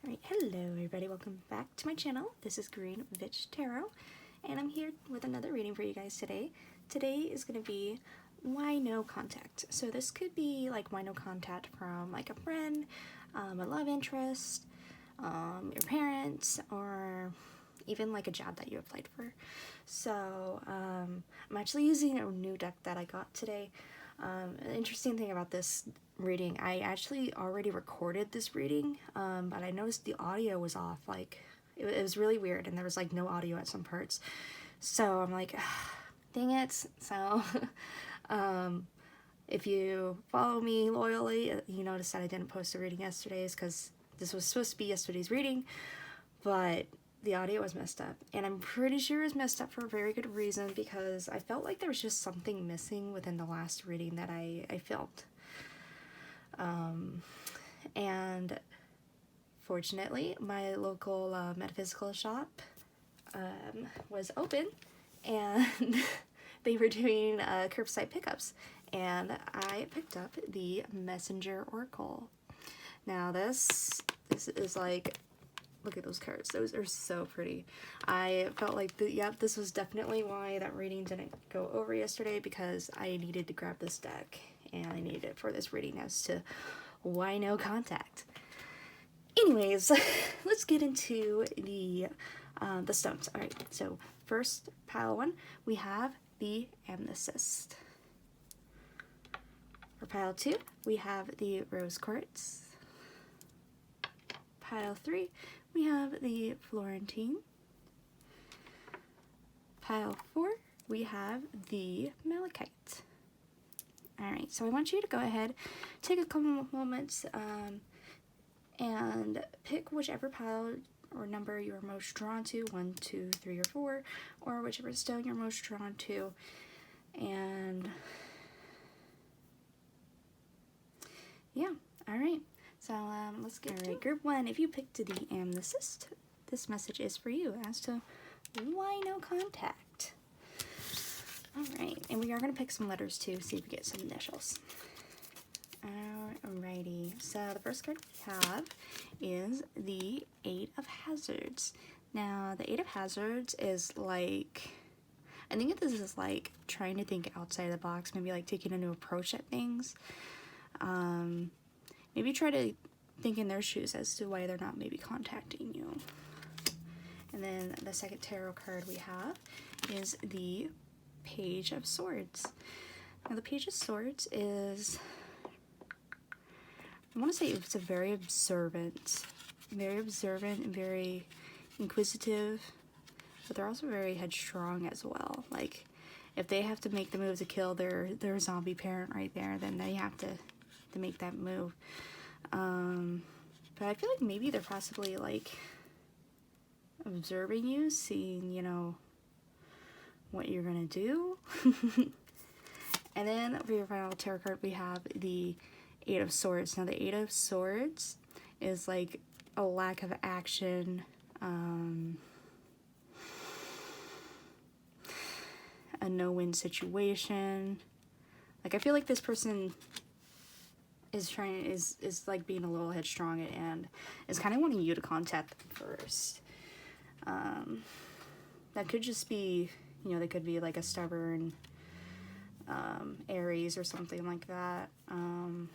Alright, hello everybody, welcome back to my channel. This is Green Witch Tarot, and I'm here with another reading for you guys today. Today is going to be why no contact. So this could be like why no contact from like a friend, a love interest, your parents, or even like a job that you applied for. So I'm actually using a new deck that I got today. The interesting thing about this reading, I actually already recorded this reading, but I noticed the audio was off. Like it was really weird, and there was like no audio at some parts. So I'm like, dang it. So if you follow me loyally, you noticed that I didn't post a reading yesterday's because this was supposed to be yesterday's reading, but the audio was messed up, and I'm pretty sure it was messed up for a very good reason, because I felt like there was just something missing within the last reading that I filmed. And fortunately, my local metaphysical shop was open, and they were doing curbside pickups, and I picked up the Messenger Oracle. Now this is like, look at those cards. Those are so pretty. I felt like, yep, this was definitely why that reading didn't go over yesterday, because I needed to grab this deck, and I needed it for this reading as to why no contact. Anyways, let's get into the stones. All right, so first pile one, we have the Amethyst. For pile two, we have the Rose Quartz. Pile three, we have the Florentine. Pile four, we have the Malachite. Alright, so I want you to go ahead, take a couple moments, and pick whichever pile or number you're most drawn to, 1, 2, 3, or 4, or whichever stone you're most drawn to, and yeah, alright. So let's get to it. Group 1, if you picked the Amethyst, this message is for you as to why no contact. Alright, and we are going to pick some letters too, see if we get some initials. Alrighty, so the first card we have is the Eight of Hazards. Now, the Eight of Hazards is like, I think this is like trying to think outside of the box, maybe like taking a new approach at things. Maybe try to think in their shoes as to why they're not maybe contacting you. And then the second tarot card we have is the Page of Swords. Now the Page of Swords is, I want to say it's a very observant and very inquisitive, but they're also very headstrong as well. Like if they have to make the move to kill their zombie parent right there, then they have to make that move. But I feel like maybe they're possibly like observing you, seeing, you know, what you're gonna do. And then for your final tarot card, we have the Eight of Swords. Now the Eight of Swords is like a lack of action, a no-win situation. Like I feel like this person is like being a little headstrong and is kind of wanting you to contact them first. That could just be, you know, they could be like a stubborn Aries or something like that. Now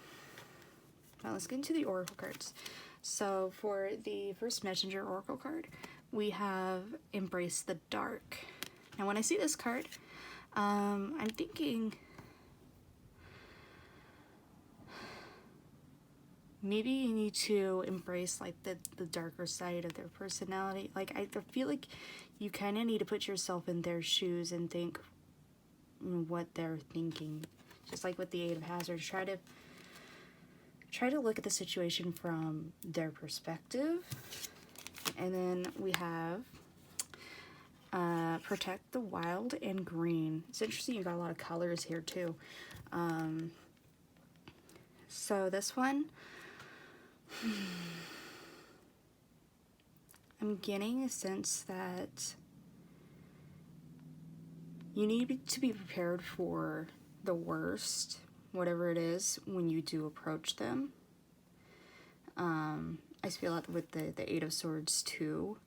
let's get into the Oracle cards. So for the first Messenger Oracle card, we have Embrace the Dark. Now when I see this card, I'm thinking maybe you need to embrace like the darker side of their personality. Like I feel like you kind of need to put yourself in their shoes and think what they're thinking. Just like with the Eight of Hazards, try to look at the situation from their perspective. And then we have Protect the Wild and Green. It's interesting, you got a lot of colors here too. So this one, I'm getting a sense that you need to be prepared for the worst, whatever it is, when you do approach them. I feel that with the Eight of Swords too.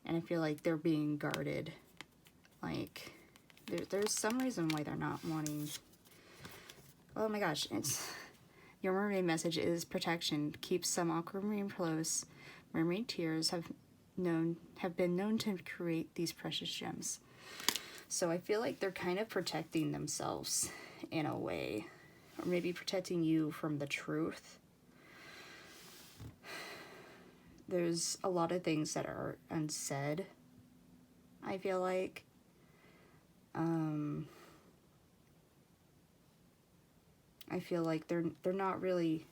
And I feel like they're being guarded. Like, there's some reason why they're not wanting... Oh my gosh, your mermaid message is protection. Keep some aquamarine close. Mermaid tears have been known to create these precious gems. So I feel like they're kind of protecting themselves in a way. Or maybe protecting you from the truth. There's a lot of things that are unsaid, I feel like. I feel like they're not really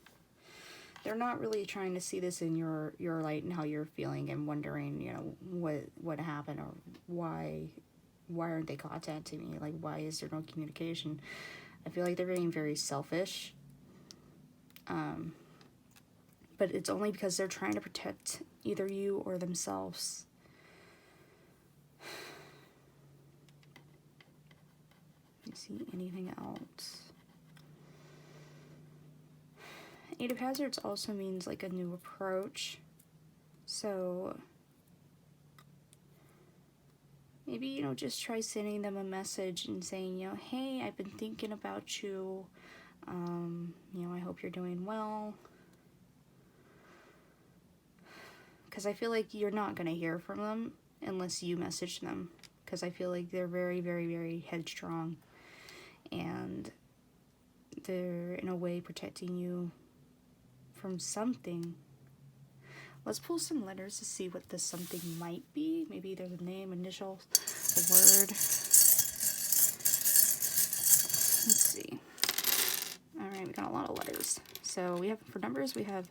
trying to see this in your light and how you're feeling and wondering, you know, what happened or why aren't they contacting me? Like, why is there no communication? I feel like they're being very selfish. But it's only because they're trying to protect either you or themselves. Let me see anything else. Eight of Hazards also means like a new approach. So maybe, you know, just try sending them a message and saying, you know, hey, I've been thinking about you. You know, I hope you're doing well. Because I feel like you're not going to hear from them unless you message them. Because I feel like they're very, very, very headstrong. And they're, in a way, protecting you from something. Let's pull some letters to see what this something might be. Maybe there's a name, initial, a word. Let's see. Alright, we got a lot of letters. So we have, for numbers, we have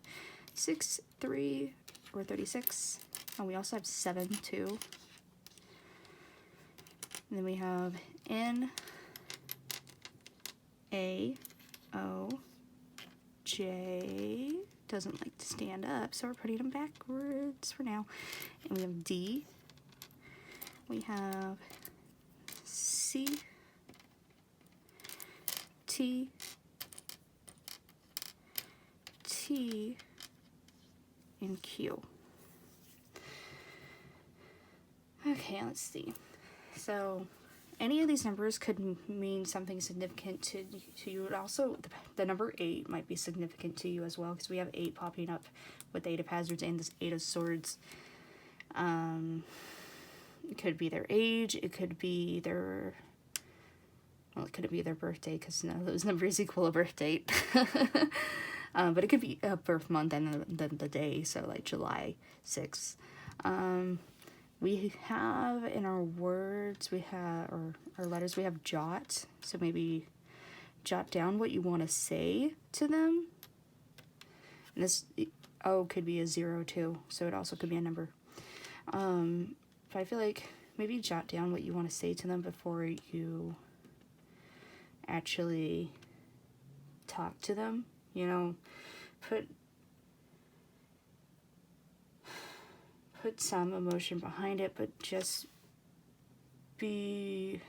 6, 3, or 36. And we also have 7, too. And then we have N, A, O, J. Doesn't like to stand up, so we're putting them backwards for now. And we have D. We have C, T, T, and Q. Okay, let's see. So any of these numbers could mean something significant to you. And also, the number 8 might be significant to you as well, because we have 8 popping up with the 8 of Hazards and this 8 of Swords. It could be their age. It could be their... Well, it couldn't be their birthday, because none of those numbers equal a birth date. But it could be a birth month and then the day, so like July 6th. We have in our words, we have, or our letters, we have jot. So maybe jot down what you want to say to them. And this O could be a 0 too, so it also could be a number. But I feel like maybe jot down what you want to say to them before you actually talk to them. You know, put some emotion behind it, but just be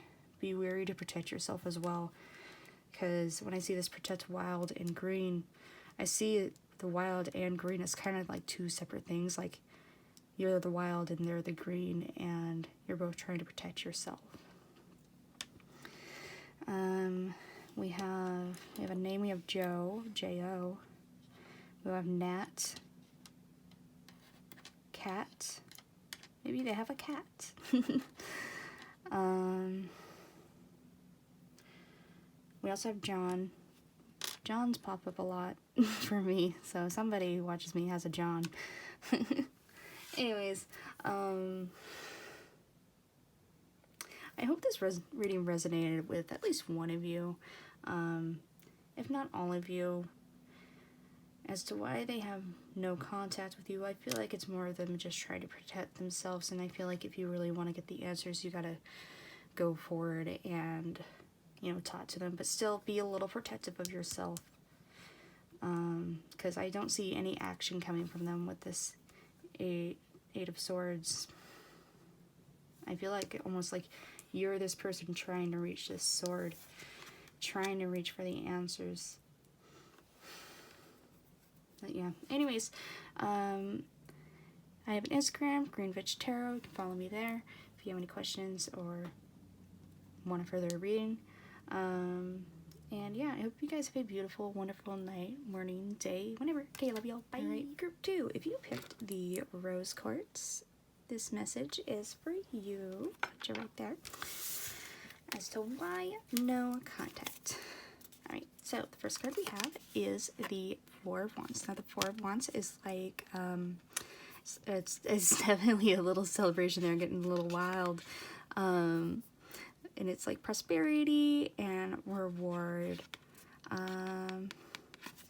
wary to protect yourself as well. Because when I see this protect wild and green, I see the wild and green as kind of like two separate things. Like, you're the wild and they're the green, and you're both trying to protect yourself. We have a name. We have Joe, J-O. We have Nat, cat. Maybe they have a cat. We also have John. Johns pop up a lot for me, so somebody who watches me has a John. Anyways, I hope this reading resonated with at least one of you, if not all of you. As to why they have no contact with you, I feel like it's more of them just trying to protect themselves, and I feel like if you really want to get the answers, you gotta go forward and, you know, talk to them, but still be a little protective of yourself, because I don't see any action coming from them with this Eight of Swords. I feel like almost like you're this person trying to reach this sword, trying to reach for the answers. But yeah, anyways, I have an Instagram, Greenwich Tarot. You can follow me there if you have any questions or want a further reading. And yeah, I hope you guys have a beautiful, wonderful night, morning, day, whenever. Okay, love y'all. Bye. Alright, group 2. If you picked the Rose Quartz, this message is for you. Put you right there. As to why no contact. Alright, so the first card we have is the Four of Wands. Now the Four of Wands is like, it's definitely a little celebration there, getting a little wild. And it's like prosperity and reward.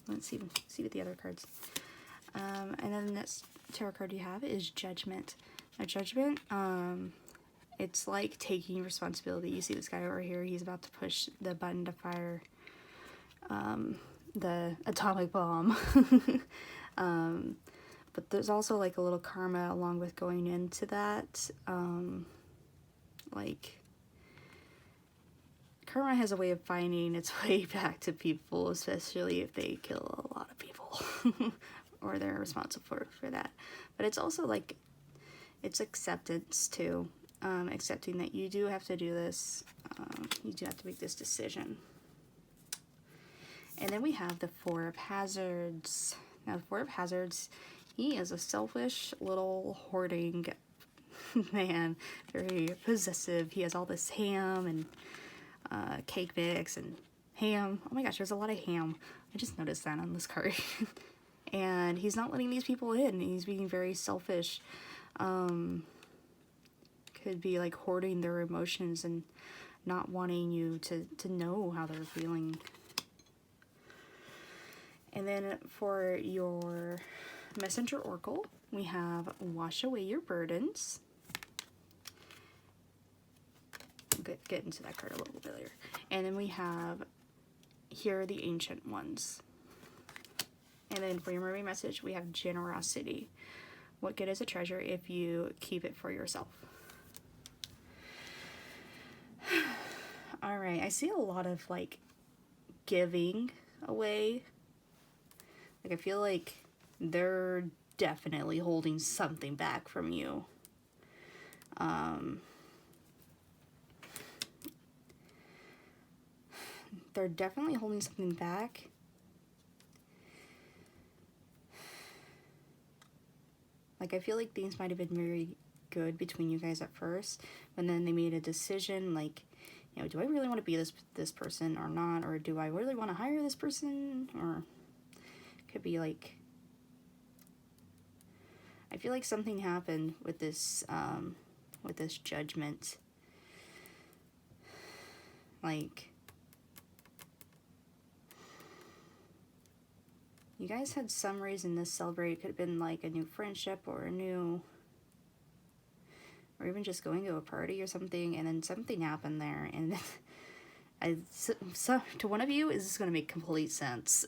Let's see what the other cards. And then the next tarot card you have is Judgment. Now Judgment, it's like taking responsibility. You see this guy over here, he's about to push the button to fire the atomic bomb. But there's also like a little karma along with going into that. Like, karma has a way of finding its way back to people, especially if they kill a lot of people or they're responsible for that. But it's also like, it's acceptance too. Accepting that you do have to do this. You do have to make this decision. And then we have the Four of Hazards. Now the Four of Hazards, he is a selfish little hoarding man, very possessive. He has all this ham and cake mix and ham. Oh my gosh, there's a lot of ham. I just noticed that on this card. And he's not letting these people in. He's being very selfish. Could be like hoarding their emotions and not wanting you to know how they're feeling. And then for your Messenger Oracle, we have Wash Away Your Burdens. I'll get into that card a little bit later. And then we have Here Are the Ancient Ones. And then for your Mermaid message, we have Generosity. What good is a treasure if you keep it for yourself? Alright, I see a lot of like giving away. Like, I feel like they're definitely holding something back from you. They're definitely holding something back. Like, I feel like things might have been very good between you guys at first, and then they made a decision, like, you know, do I really want to be this person or not? Or do I really want to hire this person? Or could be like, I feel like something happened with this Judgment. Like, you guys had some reason to celebrate. It could have been like a new friendship or or even just going to a party or something, and then something happened there, and so to one of you, is this going to make complete sense?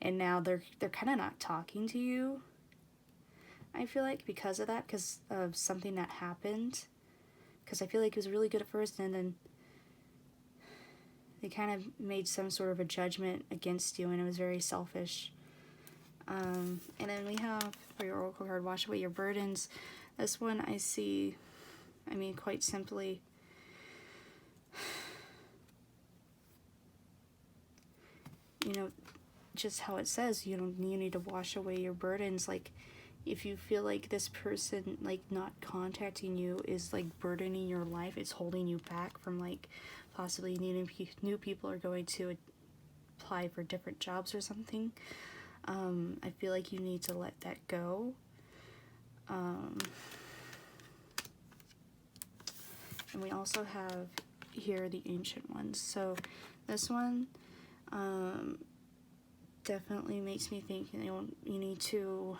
And now they're kind of not talking to you, I feel like, because of that, because of something that happened. Because I feel like it was really good at first, and then they kind of made some sort of a judgment against you, and it was very selfish. And then we have, for your Oracle card, Wash Away Your Burdens. This one I see, I mean, quite simply, you know, just how it says, you know, you need to wash away your burdens. Like, if you feel like this person, like, not contacting you is, like, burdening your life, it's holding you back from, like, possibly needing new people are going to apply for different jobs or something, I feel like you need to let that go. And we also have here the Ancient Ones. So this one definitely makes me think, you know, you need to,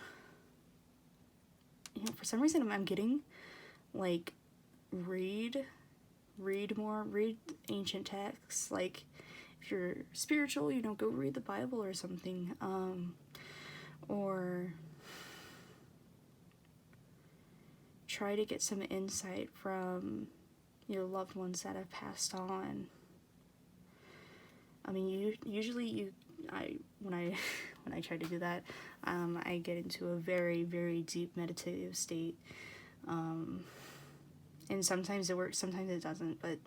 you know, for some reason I'm getting like read ancient texts. Like, if you're spiritual, you know, go read the Bible or something, or try to get some insight from your loved ones that have passed on. I mean, usually you when I try to do that, I get into a very, very deep meditative state. And sometimes it works, sometimes it doesn't, but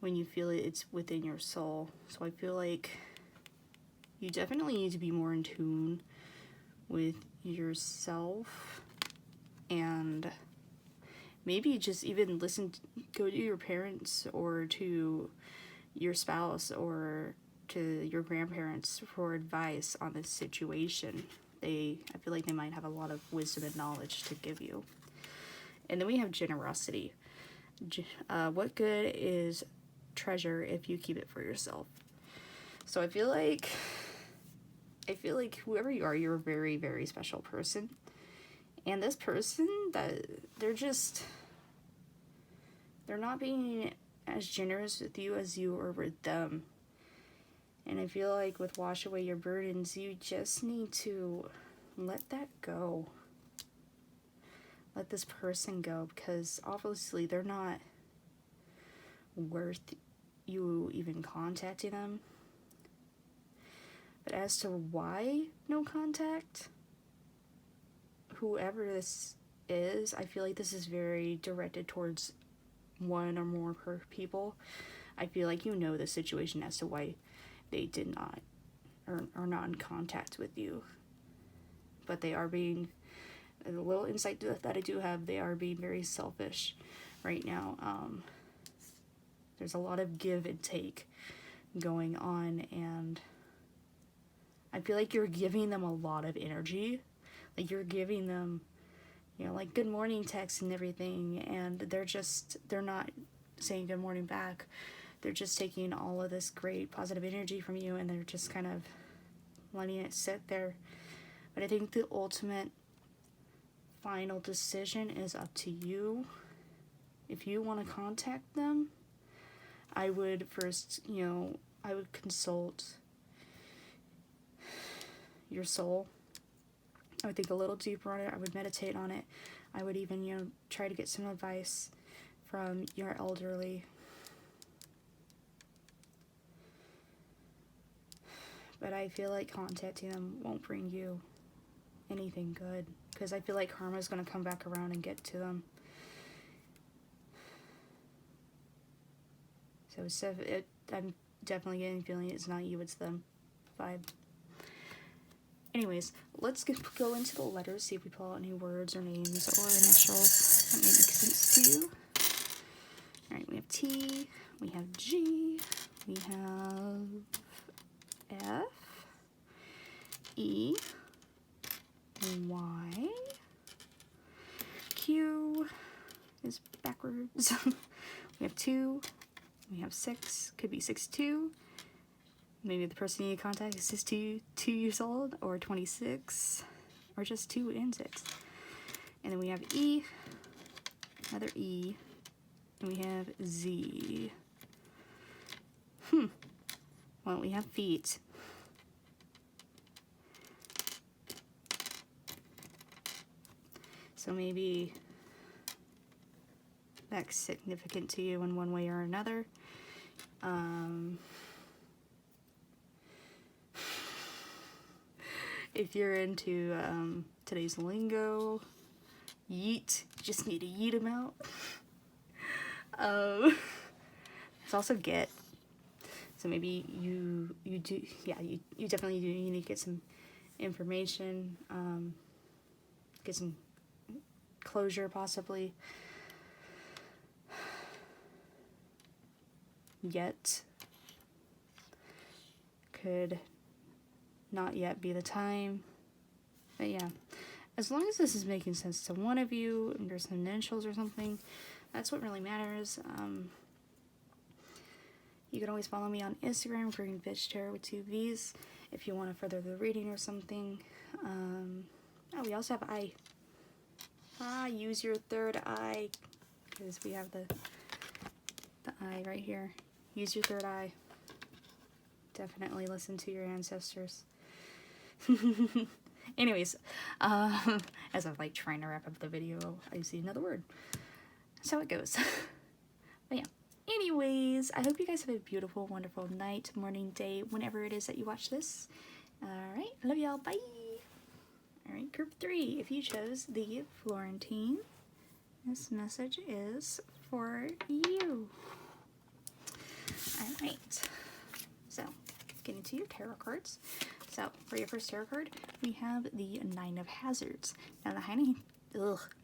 when you feel it, it's within your soul. So I feel like you definitely need to be more in tune with yourself, and maybe just even go to your parents or to your spouse or to your grandparents for advice on this situation. I feel like they might have a lot of wisdom and knowledge to give you. And then we have generosity. What good is treasure if you keep it for yourself? So I feel like whoever you are, you're a very, very special person. And this person, that they're not being as generous with you as you are with them. And I feel like with Wash Away Your Burdens, you just need to let that go. Let this person go, because obviously they're not worth you even contacting them. But as to why no contact, whoever this is, I feel like this is very directed towards one or more people. I feel like you know the situation as to why they did not or are not in contact with you. But they are being, a little insight that I do have, they are being very selfish right now. There's a lot of give and take going on, and I feel like you're giving them a lot of energy. Like you're giving them, like good morning texts and everything, and they're not saying good morning back. They're just taking all of this great positive energy from you, and they're just kind of letting it sit there. But I think the ultimate final decision is up to you. If you want to contact them, I would first, I would consult your soul. I would think a little deeper on it. I would meditate on it. I would even, try to get some advice from your elderly. But I feel like contacting them won't bring you anything good, because I feel like karma is going to come back around and get to them. So I'm definitely getting the feeling it's not you, it's them vibe. Anyways, let's go into the letters, see if we pull out any words or names or initials that may make sense to you. Alright, we have T, we have G, we have F, E, Y, Q is backwards. We have 2, we have 6, could be 6'2". Maybe the person you contact is just 2 years old, or 26, or just 2 and 6. And then we have E, another E, and we have Z. Well, we have feet. So maybe that's significant to you in one way or another. If you're into today's lingo, yeet, you just need to yeet them out. It's also get. So maybe you definitely do. You need to get some information, get some closure possibly. Yet could not yet be the time. But yeah, as long as this is making sense to one of you and there's some initials or something, that's what really matters. You can always follow me on Instagram, Green Bitch Tarot with 2 V's, if you want to further the reading or something. Oh, we also have eye. Use your third eye, because we have the eye right here. Use your third eye. Definitely listen to your ancestors. Anyways, as I'm trying to wrap up the video, I see another word. That's how it goes. But yeah, Anyways, I hope you guys have a beautiful, wonderful night, morning, day, whenever it is that you watch this. Alright, love y'all, bye! Alright, group 3, if you chose the Florentine, this message is for you. Alright, so, get into your tarot cards. So, for your first tarot card, we have the Nine of Hazards. Now, the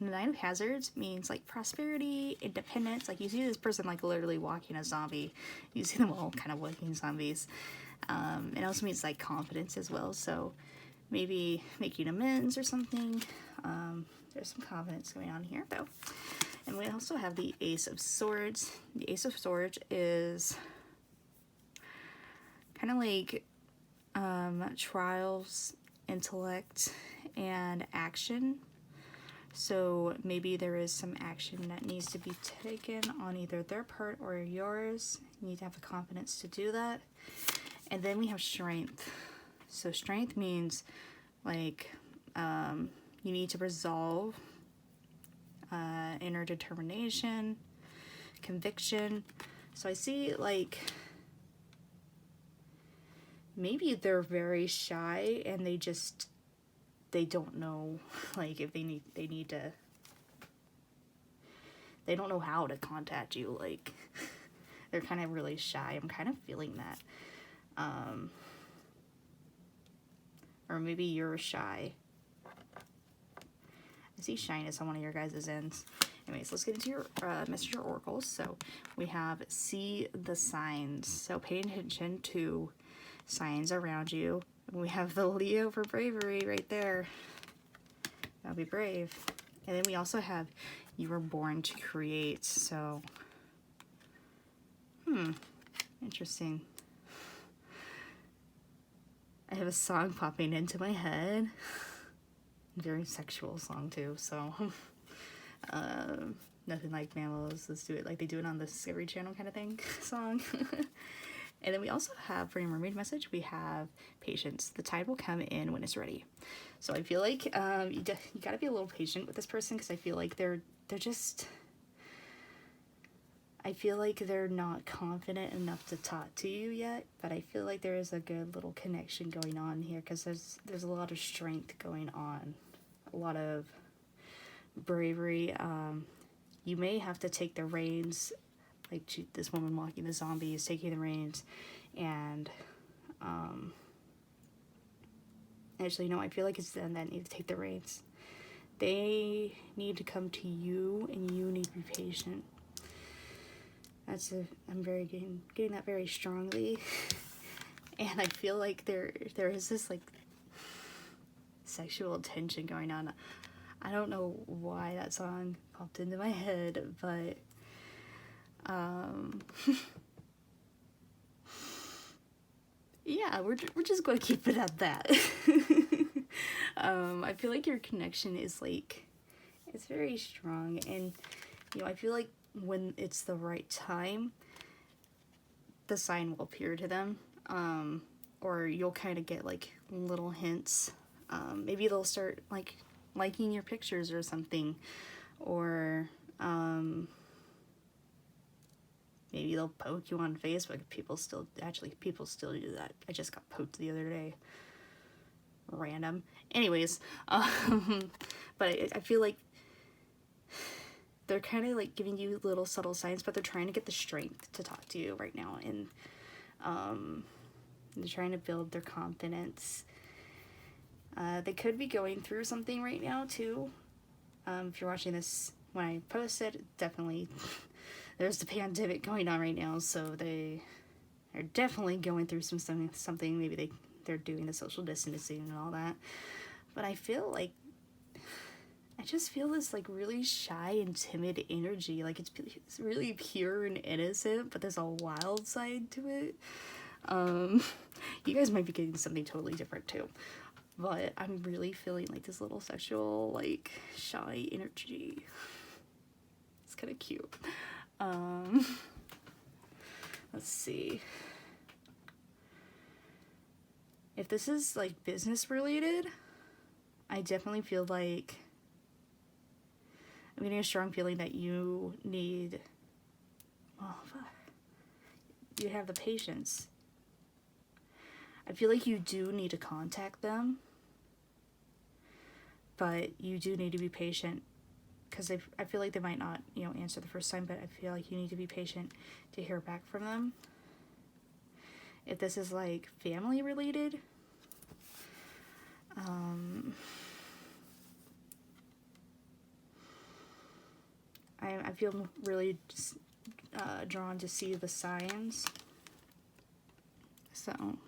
Nine of Hazards means like prosperity, independence. Like you see this person like literally walking a zombie. You see them all kind of walking zombies. It also means like confidence as well. So maybe making amends or something. There's some confidence going on here though. And we also have the Ace of Swords. The Ace of Swords is kind of like trials, intellect, and action. So maybe there is some action that needs to be taken on either their part or yours. You need to have the confidence to do that. And then we have strength. So strength means like you need to resolve inner determination, conviction. So I see like maybe they're very shy and they don't know like if they don't know how to contact you. Like they're kind of really shy. I'm kind of feeling that. Or maybe you're shy. I see shyness on one of your guys' ends. Anyways, let's get into your messenger oracles. So we have see the signs. So pay attention to signs around you. We have the Leo for bravery right there. That'll be brave. And then we also have you were born to create. So, interesting. I have a song popping into my head. Very sexual song too. So, nothing like mammals. Let's do it like they do it on the Discovery Channel kind of thing song. And then we also have, for your mermaid message, we have patience. The tide will come in when it's ready. So I feel like you gotta be a little patient with this person because I feel like they're not confident enough to talk to you yet. But I feel like there is a good little connection going on here because there's a lot of strength going on, a lot of bravery. You may have to take the reins. Like this woman walking the zombie is taking the reins, and actually no, I feel like it's them that need to take the reins. They need to come to you, and you need to be patient. I'm very getting that very strongly, and I feel like there is this like sexual tension going on. I don't know why that song popped into my head, but yeah, we're just going to keep it at that. I feel like your connection is like, it's very strong, and you know, I feel like when it's the right time, the sign will appear to them, or you'll kind of get like little hints. Maybe they'll start like liking your pictures or something, or maybe they'll poke you on Facebook. People still do that. I just got poked the other day. Random. Anyways, but I feel like they're kind of like giving you little subtle signs, but they're trying to get the strength to talk to you right now, and they're trying to build their confidence. They could be going through something right now too. If you're watching this when I post it, definitely there's the pandemic going on right now, so they are definitely going through something. Maybe they're doing the social distancing and all that. But I just feel this like really shy and timid energy. Like it's really pure and innocent, but there's a wild side to it. You guys might be getting something totally different too. But I'm really feeling like this little sexual, like, shy energy. It's kind of cute. Let's see. If this is, like, business related, I definitely feel like I'm getting a strong feeling that you need well, you have the patience. I feel like you do need to contact them, but you do need to be patient, because I feel like they might not, you know, answer the first time, but I feel like you need to be patient to hear back from them. If this is like family related, I feel really drawn to see the signs. So I'm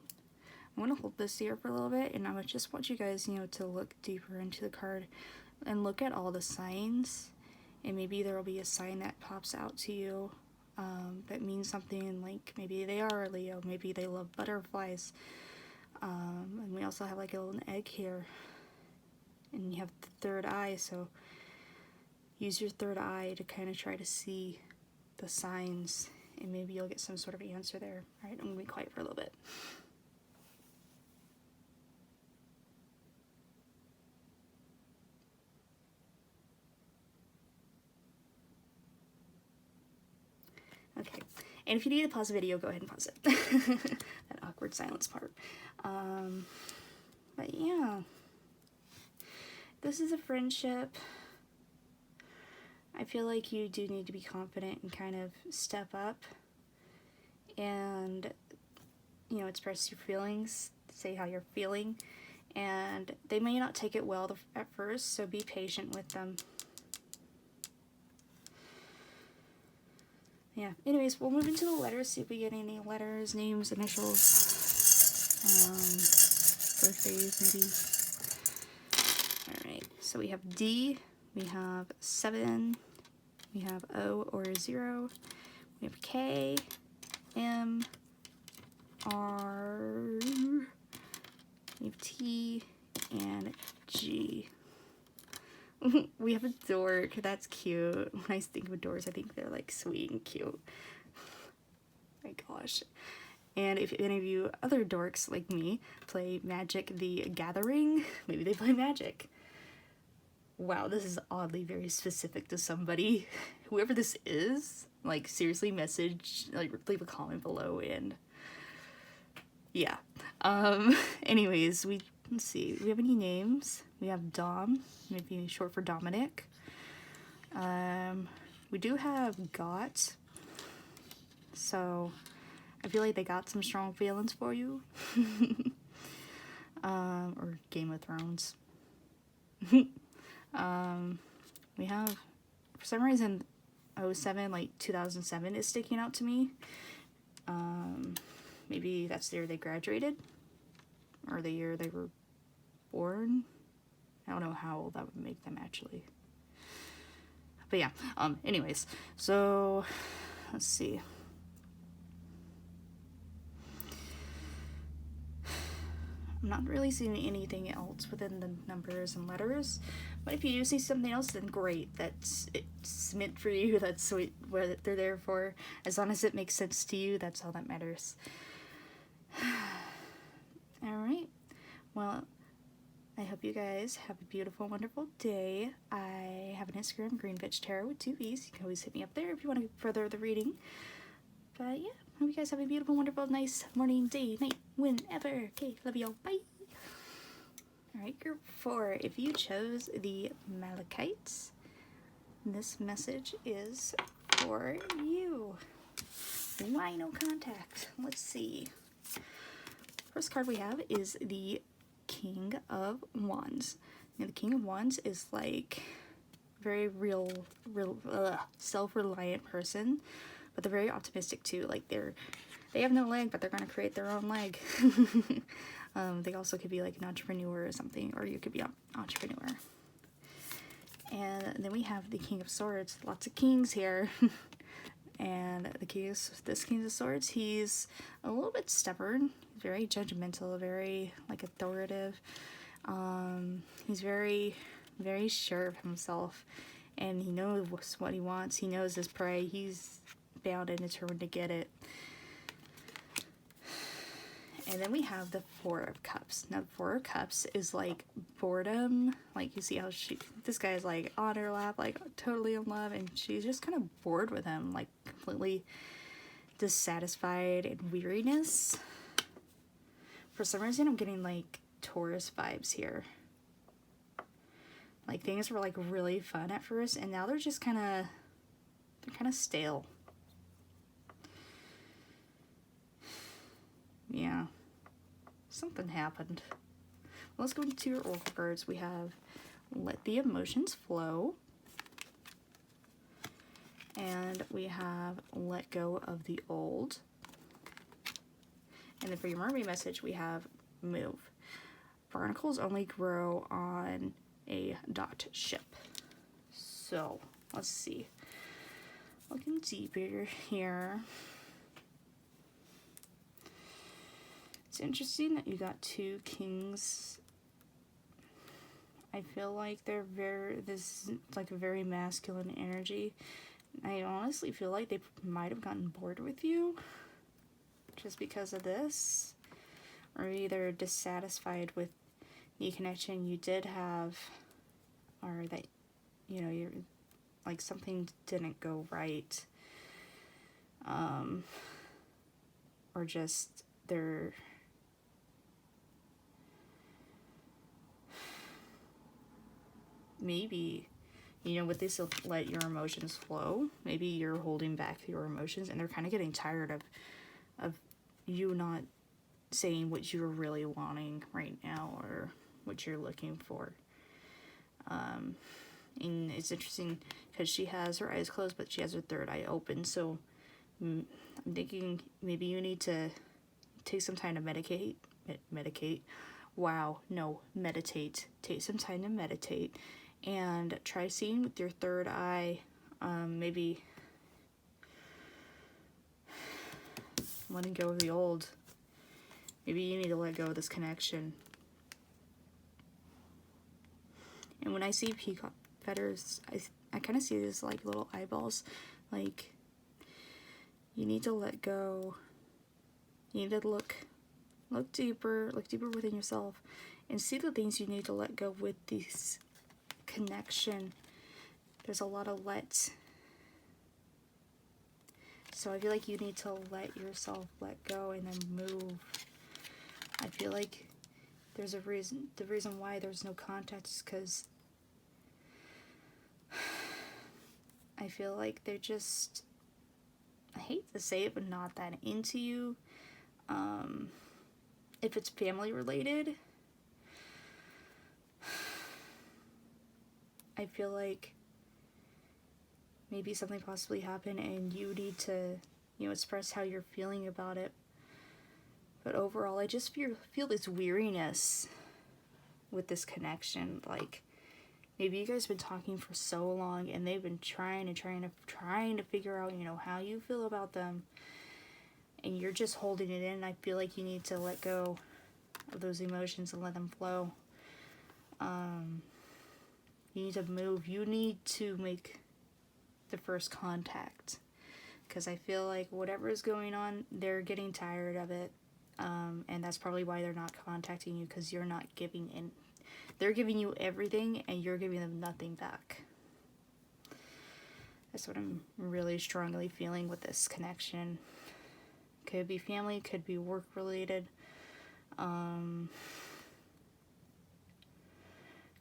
going to hold this here for a little bit, and I just want you guys, you know, to look deeper into the card and look at all the signs, and maybe there will be a sign that pops out to you that means something, like maybe they are a Leo, maybe they love butterflies, and we also have like a little egg here, and you have the third eye, so use your third eye to kind of try to see the signs, and maybe you'll get some sort of answer there. Alright, I'm going to be quiet for a little bit. Okay, and if you need to pause the video, go ahead and pause it. That awkward silence part. But yeah, this is a friendship. I feel like you do need to be confident and kind of step up and, you know, express your feelings, say how you're feeling, and they may not take it well at first, so be patient with them. Yeah, anyways, we'll move into the letters, see if we get any letters, names, initials, birthdays maybe. Alright, so we have D, we have 7, we have O or 0, we have K, M, R, we have T, and G. We have a dork. That's cute. When I think of doors, I think they're like sweet and cute. My gosh. And if any of you other dorks like me play Magic the Gathering, maybe they play Magic. Wow, this is oddly very specific to somebody. Whoever this is, like seriously message, like leave a comment below, and yeah. Anyways, let's see, do we have any names? We have Dom, maybe short for Dominic. We do have Got, so I feel like they got some strong feelings for you. Or Game of Thrones. We have, for some reason, 07, like 2007 is sticking out to me. Maybe that's the year they graduated, or the year they were born. I don't know how old that would make them actually. But yeah, anyways, so let's see. I'm not really seeing anything else within the numbers and letters, but if you do see something else, then great. It's meant for you. That's what they're there for. As long as it makes sense to you, that's all that matters. Alright, well, I hope you guys have a beautiful, wonderful day. I have an Instagram, Greenwitch Tarot with 2 V's. You can always hit me up there if you want to further the reading. But yeah, hope you guys have a beautiful, wonderful, nice morning, day, night, whenever. Okay, love y'all. Bye. Alright, group 4. If you chose the Malachites, this message is for you. Why no contact? Let's see. First card we have is the King of Wands. Now, the King of Wands is like very real self-reliant person, but they're very optimistic too. Like they have no leg, but they're gonna create their own leg. They also could be like an entrepreneur or something, or you could be an entrepreneur. And then we have the King of Swords. Lots of kings here. And this King of Swords, he's a little bit stubborn, very judgmental, very like authoritative. He's very, very sure of himself, and he knows what he wants. He knows his prey. He's bound and determined to get it. And then we have the Four of Cups. Now, the Four of Cups is like boredom. Like, you see how this guy is like on her lap, like totally in love, and she's just kind of bored with him, like completely dissatisfied and weariness. For some reason, I'm getting like Taurus vibes here. Like, things were like really fun at first, and now they're just kind of stale. Yeah. Something happened. Let's go into your oracle cards. We have Let the Emotions Flow. And we have Let Go of the Old. And then for your mermaid message, we have Move. Barnacles only grow on a dot ship. So, let's see. Looking deeper here. It's interesting that you got two kings. I feel like this is like a very masculine energy. I honestly feel like they might have gotten bored with you just because of this, or either dissatisfied with the connection you did have, or that, you know, you're like something didn't go right, or just they're maybe, you know, with this, let your emotions flow. Maybe you're holding back your emotions, and they're kind of getting tired of you not saying what you're really wanting right now or what you're looking for. And it's interesting because she has her eyes closed, but she has her third eye open. So I'm thinking maybe you need to take some time to meditate. Wow, no, meditate. Take some time to meditate. And try seeing with your third eye, maybe letting go of the old. Maybe you need to let go of this connection. And when I see peacock feathers, I kind of see this like little eyeballs. Like, you need to let go. You need to look deeper within yourself and see the things you need to let go with these connection. There's a lot of let. So I feel like you need to let yourself let go and then move. I feel like there's a reason. The reason why there's no contact is because I feel like they're just, I hate to say it, but not that into you. If it's family related, I feel like maybe something possibly happened and you need to, you know, express how you're feeling about it. But overall, I just feel this weariness with this connection. Like, maybe you guys have been talking for so long and they've been trying to figure out, you know, how you feel about them. And you're just holding it in. I feel like you need to let go of those emotions and let them flow. You need to move. You need to make the first contact. Because I feel like whatever is going on, they're getting tired of it. And that's probably why they're not contacting you, because you're not giving in. They're giving you everything and you're giving them nothing back. That's what I'm really strongly feeling with this connection. Could be family, could be work related.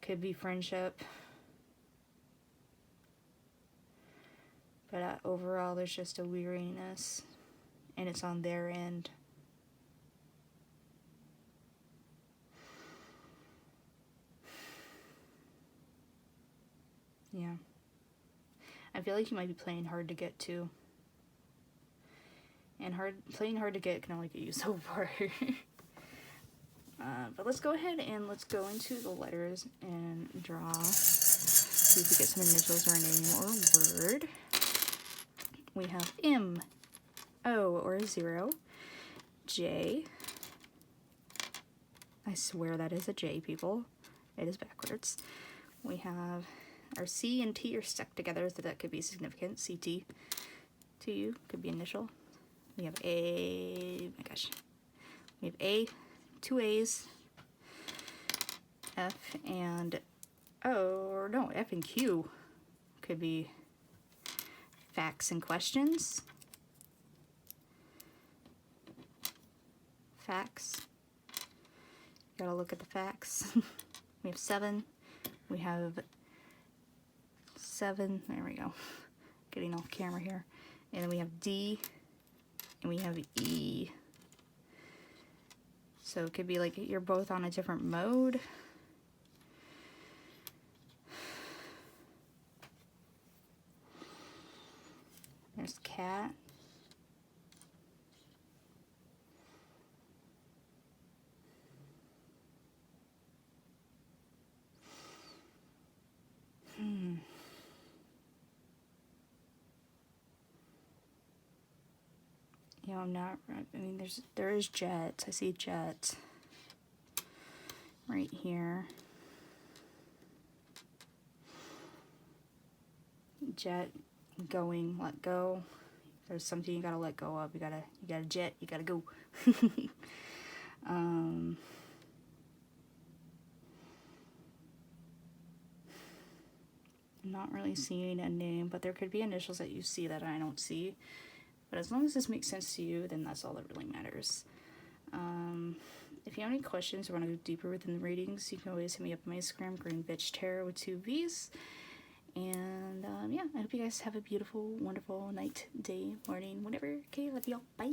Could be friendship. But overall, there's just a weariness, and it's on their end. Yeah. I feel like you might be playing hard to get too. And playing hard to get can only get you so far. But let's go ahead and let's go into the letters and draw. See if we get some initials or a name or word. We have M, O or a 0, J. I swear that is a J, people. It is backwards. We have our C and T are stuck together, so that could be significant. CT to you could be initial. We have A, my gosh. We have A, 2 A's, F, and oh no, F and Q could be facts and questions. Facts. Gotta look at the facts. We have 7. We have 7. There we go. Getting off camera here. And then we have D. And we have E. So it could be like you're both on a different mode. There's cat. You know, I'm not, I mean, there is jet. I see jet right here. Jet, going, let go. There's something you gotta let go of. You gotta jet, you gotta go. I'm not really seeing a name, but there could be initials that you see that I don't see. But as long as this makes sense to you, then that's all that really matters. If you have any questions or want to go deeper within the readings, you can always hit me up on my Instagram, Green Bitch Tarot with 2 V's. And yeah, I hope you guys have a beautiful, wonderful night, day, morning, whatever. Okay, love y'all. Bye.